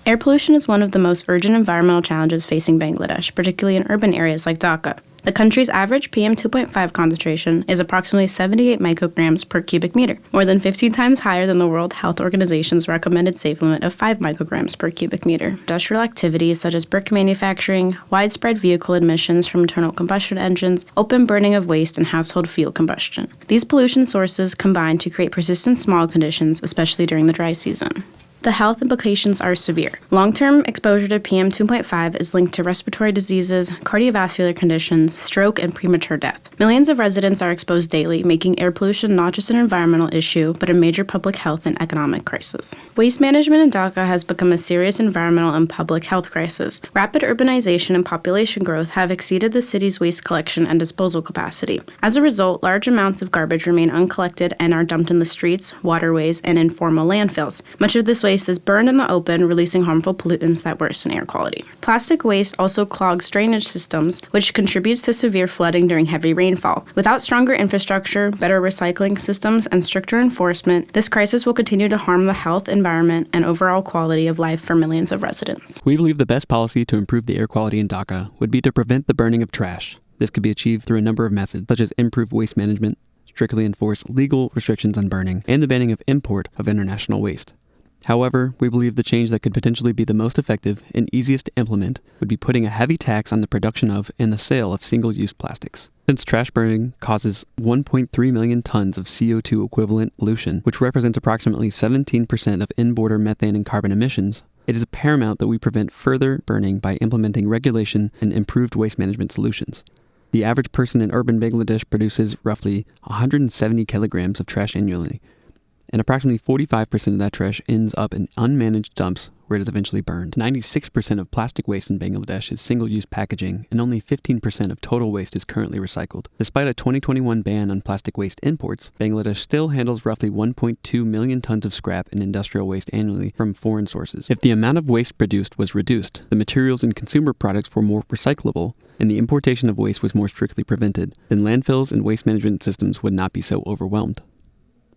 Air pollution is one of the most urgent environmental challenges facing Bangladesh, particularly in urban areas like Dhaka. The country's average PM2.5 concentration is approximately 78 micrograms per cubic meter, more than 15 times higher than the World Health Organization's recommended safe limit of 5 micrograms per cubic meter. Industrial activities such as brick manufacturing, widespread vehicle emissions from internal combustion engines, open burning of waste, and household fuel combustion. These pollution sources combine to create persistent smog conditions, especially during the dry season. The health implications are severe. Long-term exposure to PM2.5 is linked to respiratory diseases, cardiovascular conditions, stroke, and premature death. Millions of residents are exposed daily, making air pollution not just an environmental issue, but a major public health and economic crisis. Waste management in Dhaka has become a serious environmental and public health crisis. Rapid urbanization and population growth have exceeded the city's waste collection and disposal capacity. As a result, large amounts of garbage remain uncollected and are dumped in the streets, waterways, and informal landfills. Much of this waste is burned in the open, releasing harmful pollutants that worsen air quality. Plastic waste also clogs drainage systems, which contributes to severe flooding during heavy rainfall. Without stronger infrastructure, better recycling systems, and stricter enforcement, this crisis will continue to harm the health, environment, and overall quality of life for millions of residents. We believe the best policy to improve the air quality in Dhaka would be to prevent the burning of trash. This could be achieved through a number of methods, such as improved waste management, strictly enforce legal restrictions on burning, and the banning of import of international waste. However, we believe the change that could potentially be the most effective and easiest to implement would be putting a heavy tax on the production of and the sale of single-use plastics. Since trash burning causes 1.3 million tons of CO2 equivalent pollution, which represents approximately 17% of in-border methane and carbon emissions, it is paramount that we prevent further burning by implementing regulation and improved waste management solutions. The average person in urban Bangladesh produces roughly 170 kilograms of trash annually, and approximately 45% of that trash ends up in unmanaged dumps where it is eventually burned. 96% of plastic waste in Bangladesh is single-use packaging, and only 15% of total waste is currently recycled. Despite a 2021 ban on plastic waste imports, Bangladesh still handles roughly 1.2 million tons of scrap and industrial waste annually from foreign sources. If the amount of waste produced was reduced, the materials in consumer products were more recyclable, and the importation of waste was more strictly prevented, then landfills and waste management systems would not be so overwhelmed.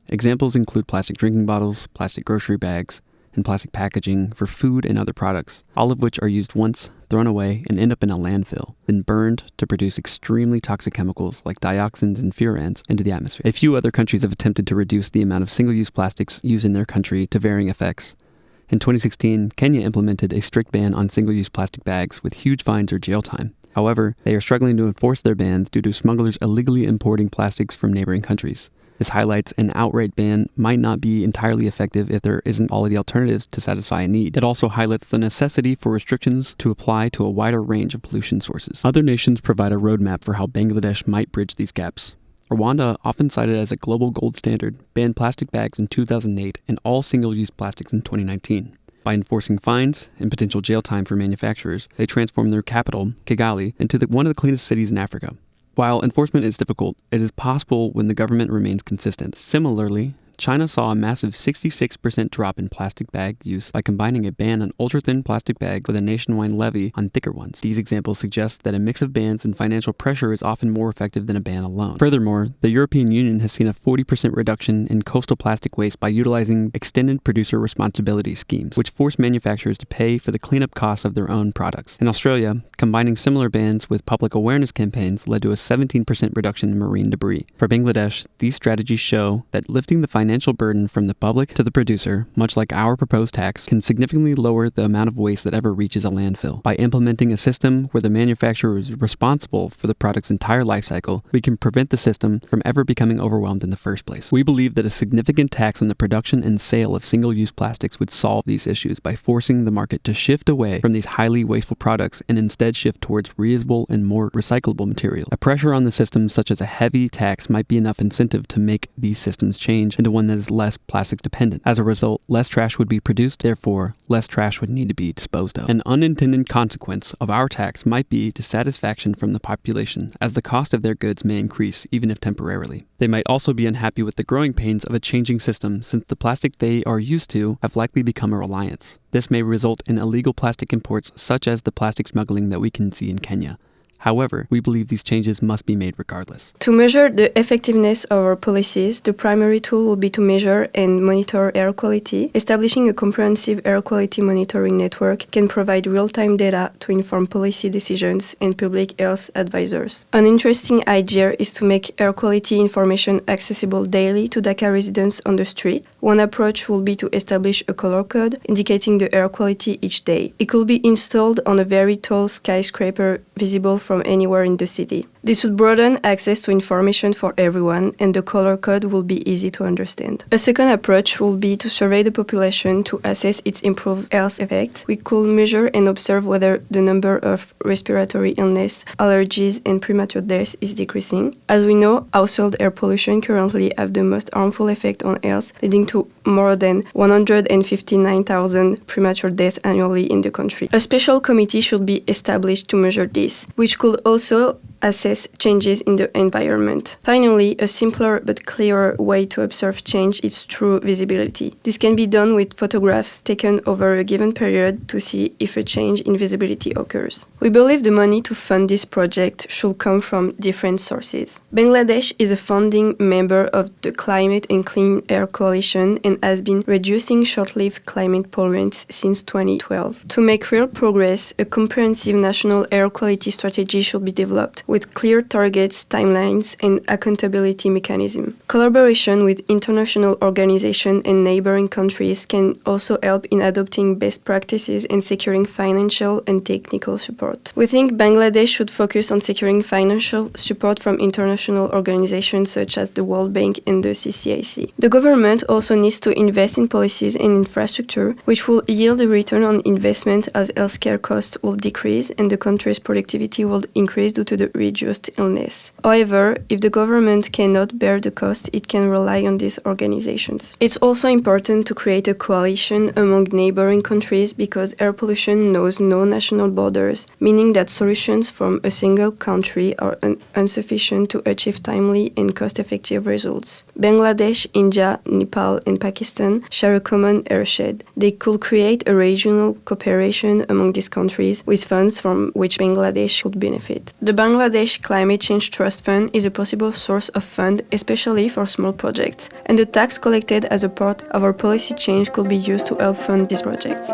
Examples include plastic drinking bottles, plastic grocery bags, and plastic packaging for food and other products, all of which are used once, thrown away, and end up in a landfill, then burned to produce extremely toxic chemicals like dioxins and furans into the atmosphere. A few other countries have attempted to reduce the amount of single-use plastics used in their country to varying effects. In 2016, Kenya implemented a strict ban on single-use plastic bags with huge fines or jail time. However, they are struggling to enforce their bans due to smugglers illegally importing plastics from neighboring countries. This highlights an outright ban might not be entirely effective if there isn't quality alternatives to satisfy a need. It also highlights the necessity for restrictions to apply to a wider range of pollution sources. Other nations provide a roadmap for how Bangladesh might bridge these gaps. Rwanda, often cited as a global gold standard, banned plastic bags in 2008 and all single-use plastics in 2019. By enforcing fines and potential jail time for manufacturers, they transformed their capital, Kigali, into one of the cleanest cities in Africa. While enforcement is difficult, it is possible when the government remains consistent. Similarly, China saw a massive 66% drop in plastic bag use by combining a ban on ultra-thin plastic bags with a nationwide levy on thicker ones. These examples suggest that a mix of bans and financial pressure is often more effective than a ban alone. Furthermore, the European Union has seen a 40% reduction in coastal plastic waste by utilizing extended producer responsibility schemes, which force manufacturers to pay for the cleanup costs of their own products. In Australia, combining similar bans with public awareness campaigns led to a 17% reduction in marine debris. For Bangladesh, these strategies show that lifting the financial burden from the public to the producer, much like our proposed tax, can significantly lower the amount of waste that ever reaches a landfill. By implementing a system where the manufacturer is responsible for the product's entire life cycle, we can prevent the system from ever becoming overwhelmed in the first place. We believe that a significant tax on the production and sale of single-use plastics would solve these issues by forcing the market to shift away from these highly wasteful products and instead shift towards reusable and more recyclable material. A pressure on the system such as a heavy tax might be enough incentive to make these systems change into one that is less plastic dependent. As a result, less trash would be produced, therefore, less trash would need to be disposed of. An unintended consequence of our tax might be dissatisfaction from the population, as the cost of their goods may increase, even if temporarily. They might also be unhappy with the growing pains of a changing system, since the plastic they are used to have likely become a reliance. This may result in illegal plastic imports, such as the plastic smuggling that we can see in Kenya. However, we believe these changes must be made regardless. To measure the effectiveness of our policies, the primary tool will be to measure and monitor air quality. Establishing a comprehensive air quality monitoring network can provide real-time data to inform policy decisions and public health advisors. An interesting idea is to make air quality information accessible daily to Dakar residents on the street. One approach will be to establish a color code indicating the air quality each day. It could be installed on a very tall skyscraper visible from anywhere in the city. This would broaden access to information for everyone, and the color code will be easy to understand. A second approach will be to survey the population to assess its improved health effects. We could measure and observe whether the number of respiratory illness, allergies, and premature deaths is decreasing. As we know, household air pollution currently have the most harmful effect on health, leading to more than 159,000 premature deaths annually in the country. A special committee should be established to measure this, which could also assess changes in the environment. Finally, a simpler but clearer way to observe change is through visibility. This can be done with photographs taken over a given period to see if a change in visibility occurs. We believe the money to fund this project should come from different sources. Bangladesh is a founding member of the Climate and Clean Air Coalition and has been reducing short-lived climate pollutants since 2012. To make real progress, a comprehensive national air quality strategy should be developed, with clear targets, timelines, and accountability mechanism. Collaboration with international organizations and neighboring countries can also help in adopting best practices and securing financial and technical support. We think Bangladesh should focus on securing financial support from international organizations such as the World Bank and the CCAC. The government also needs to invest in policies and infrastructure, which will yield a return on investment as healthcare costs will decrease and the country's productivity will increase due to the reduced illness. However, if the government cannot bear the cost, it can rely on these organizations. It's also important to create a coalition among neighboring countries because air pollution knows no national borders, meaning that solutions from a single country are insufficient to achieve timely and cost-effective results. Bangladesh, India, Nepal, and Pakistan share a common airshed. They could create a regional cooperation among these countries with funds from which Bangladesh could benefit. The Bangladesh Climate Change Trust Fund is a possible source of fund, especially for small projects, and the tax collected as a part of our policy change could be used to help fund these projects.